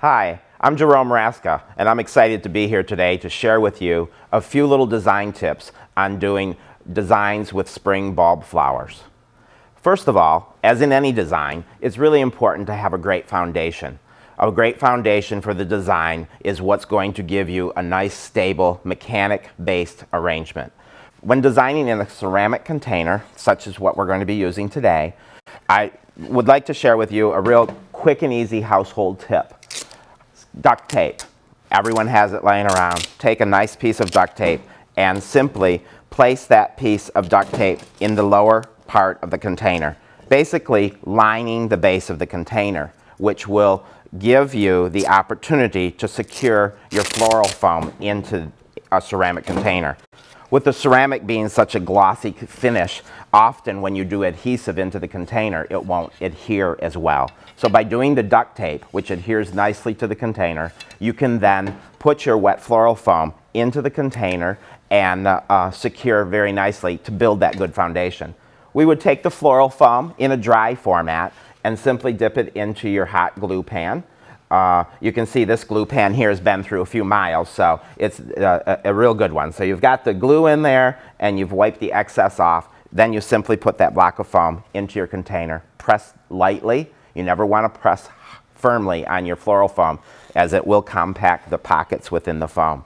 Hi, I'm Jerome Raska, and I'm excited to be here today to share with you a few little design tips on doing designs with spring bulb flowers. First of all, as in any design, it's really important to have a great foundation. A great foundation for the design is what's going to give you a nice, stable, mechanic-based arrangement. When designing in a ceramic container, such as what we're going to be using today, I would like to share with you a real quick and easy household tip. Duct tape. Everyone has it laying around. Take a nice piece of duct tape and simply place that piece of duct tape in the lower part of the container, basically lining the base of the container, which will give you the opportunity to secure your floral foam into a ceramic container. With the ceramic being such a glossy finish, often when you do adhesive into the container, it won't adhere as well. So by doing the duct tape, which adheres nicely to the container, you can then put your wet floral foam into the container and secure very nicely to build that good foundation. We would take the floral foam in a dry format and simply dip it into your hot glue pan. You can see this glue pan here has been through a few miles, so it's a real good one. So you've got the glue in there and you've wiped the excess off. Then you simply put that block of foam into your container. Press lightly. You never want to press firmly on your floral foam, as it will compact the pockets within the foam.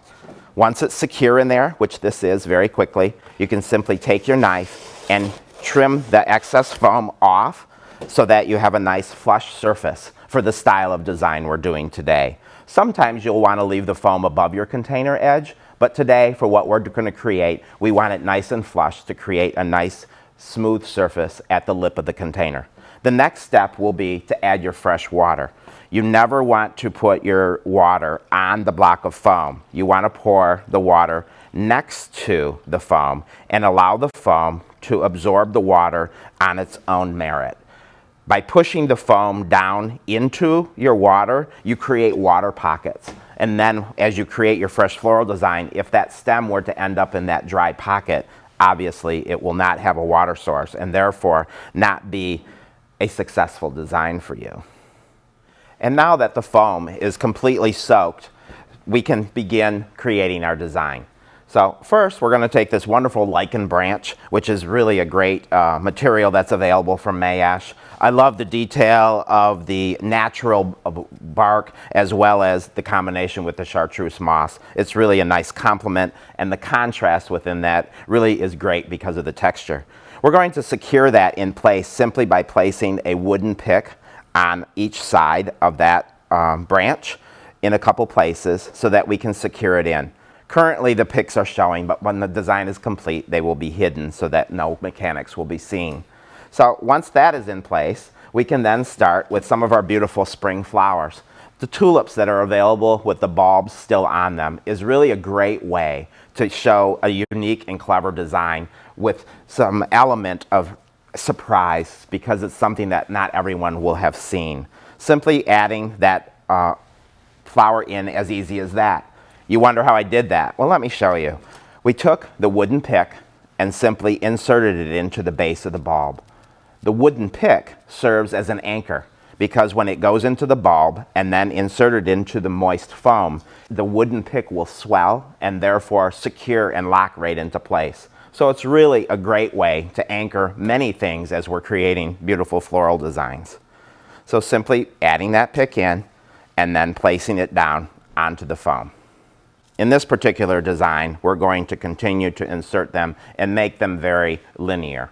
Once it's secure in there, which this is very quickly, you can simply take your knife and trim the excess foam off so that you have a nice flush surface for the style of design we're doing today. Sometimes you'll want to leave the foam above your container edge, but today, for what we're going to create, we want it nice and flush to create a nice smooth surface at the lip of the container. The next step will be to add your fresh water. You never want to put your water on the block of foam. You want to pour the water next to the foam and allow the foam to absorb the water on its own merit. By pushing the foam down into your water, you create water pockets. And then as you create your fresh floral design, if that stem were to end up in that dry pocket, obviously it will not have a water source and therefore not be a successful design for you. And now that the foam is completely soaked, we can begin creating our design. So first, we're going to take this wonderful lichen branch, which is really a great material that's available from Mayash. I love the detail of the natural bark as well as the combination with the chartreuse moss. It's really a nice complement, and the contrast within that really is great because of the texture. We're going to secure that in place simply by placing a wooden pick on each side of that branch in a couple places so that we can secure it in. Currently the picks are showing, but when the design is complete, they will be hidden so that no mechanics will be seen. So once that is in place, we can then start with some of our beautiful spring flowers. The tulips that are available with the bulbs still on them is really a great way to show a unique and clever design with some element of surprise, because it's something that not everyone will have seen. Simply adding that flower in as easy as that. You wonder how I did that? Well, let me show you. We took the wooden pick and simply inserted it into the base of the bulb. The wooden pick serves as an anchor because when it goes into the bulb and then inserted into the moist foam, the wooden pick will swell and therefore secure and lock right into place. So it's really a great way to anchor many things as we're creating beautiful floral designs. So simply adding that pick in and then placing it down onto the foam. In this particular design, we're going to continue to insert them and make them very linear.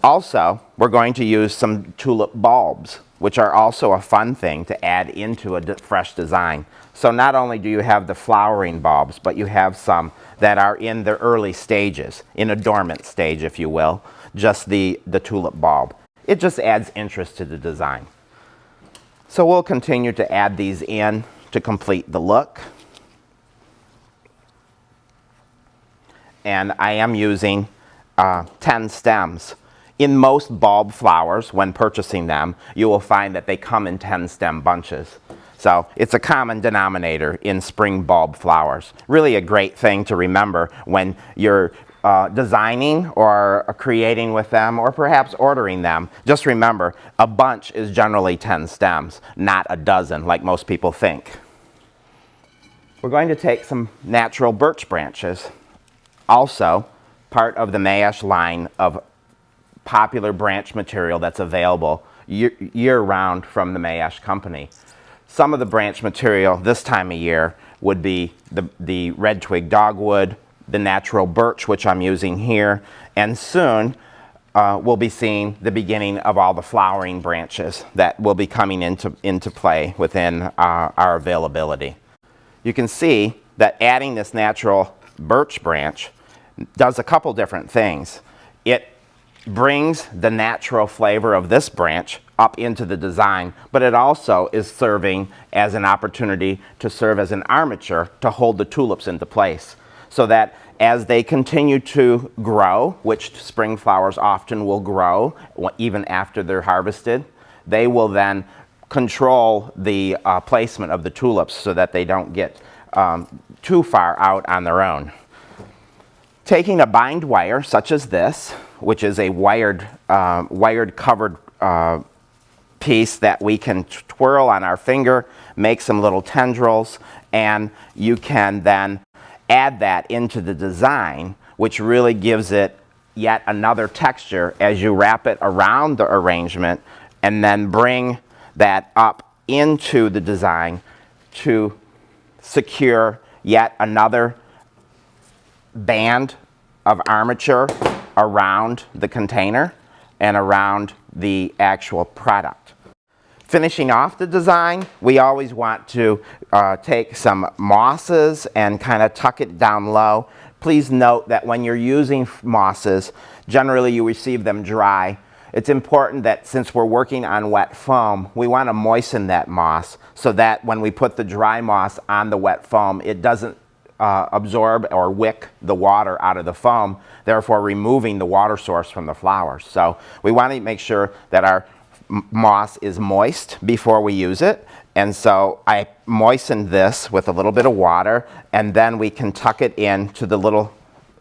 Also, we're going to use some tulip bulbs, which are also a fun thing to add into a fresh design. So not only do you have the flowering bulbs, but you have some that are in the early stages, in a dormant stage, if you will, just the tulip bulb. It just adds interest to the design. So we'll continue to add these in to complete the look. And I am using 10 stems. In most bulb flowers, when purchasing them, you will find that they come in 10 stem bunches. So it's a common denominator in spring bulb flowers. Really a great thing to remember when you're designing or creating with them, or perhaps ordering them, just remember, a bunch is generally 10 stems, not a dozen like most people think. We're going to take some natural birch branches, also part of the Mayesh line of popular branch material that's available year-round from the Mayesh company. Some of the branch material this time of year would be the red twig dogwood, the natural birch, which I'm using here, and soon we'll be seeing the beginning of all the flowering branches that will be coming into play within our availability. You can see that adding this natural birch branch does a couple different things. It brings the natural flavor of this branch up into the design, but it also is serving as an opportunity to serve as an armature to hold the tulips into place, so that as they continue to grow, which spring flowers often will grow even after they're harvested, they will then control the placement of the tulips so that they don't get too far out on their own. Taking a bind wire such as this, which is a wired covered piece that we can twirl on our finger, make some little tendrils, and you can then add that into the design, which really gives it yet another texture as you wrap it around the arrangement and then bring that up into the design to secure yet another band of armature around the container and around the actual product. Finishing off the design, we always want to take some mosses and kind of tuck it down low. Please note that when you're using mosses, generally you receive them dry. It's important that since we're working on wet foam, we want to moisten that moss so that when we put the dry moss on the wet foam, it doesn't absorb or wick the water out of the foam, therefore removing the water source from the flowers. So we want to make sure that our moss is moist before we use it, and so I moistened this with a little bit of water, and then we can tuck it into the little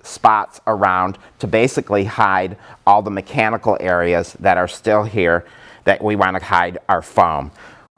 spots around to basically hide all the mechanical areas that are still here that we want to hide our foam.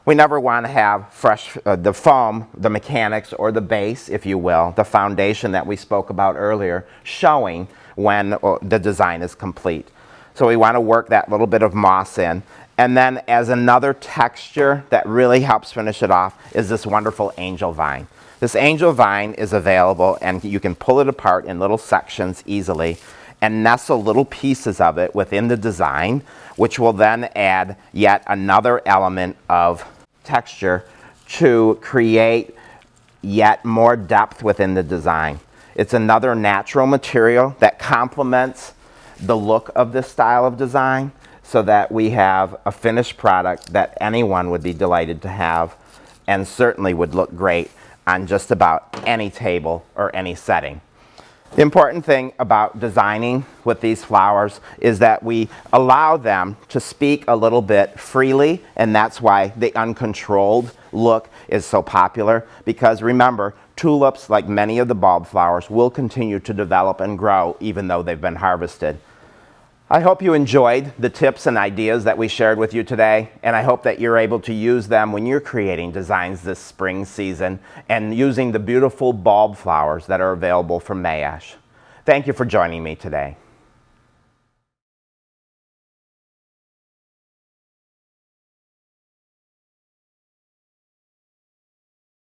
We never want to have fresh, the foam, the mechanics, or the base, if you will, the foundation that we spoke about earlier, showing when the design is complete. So we want to work that little bit of moss in. And then as another texture that really helps finish it off is this wonderful angel vine. This angel vine is available, and you can pull it apart in little sections easily and nestle little pieces of it within the design, which will then add yet another element of texture to create yet more depth within the design. It's another natural material that complements the look of this style of design so that we have a finished product that anyone would be delighted to have and certainly would look great on just about any table or any setting. The important thing about designing with these flowers is that we allow them to speak a little bit freely, and that's why the uncontrolled look is so popular, because remember, tulips, like many of the bulb flowers, will continue to develop and grow even though they've been harvested. I hope you enjoyed the tips and ideas that we shared with you today, and I hope that you're able to use them when you're creating designs this spring season and using the beautiful bulb flowers that are available from Mayesh. Thank you for joining me today.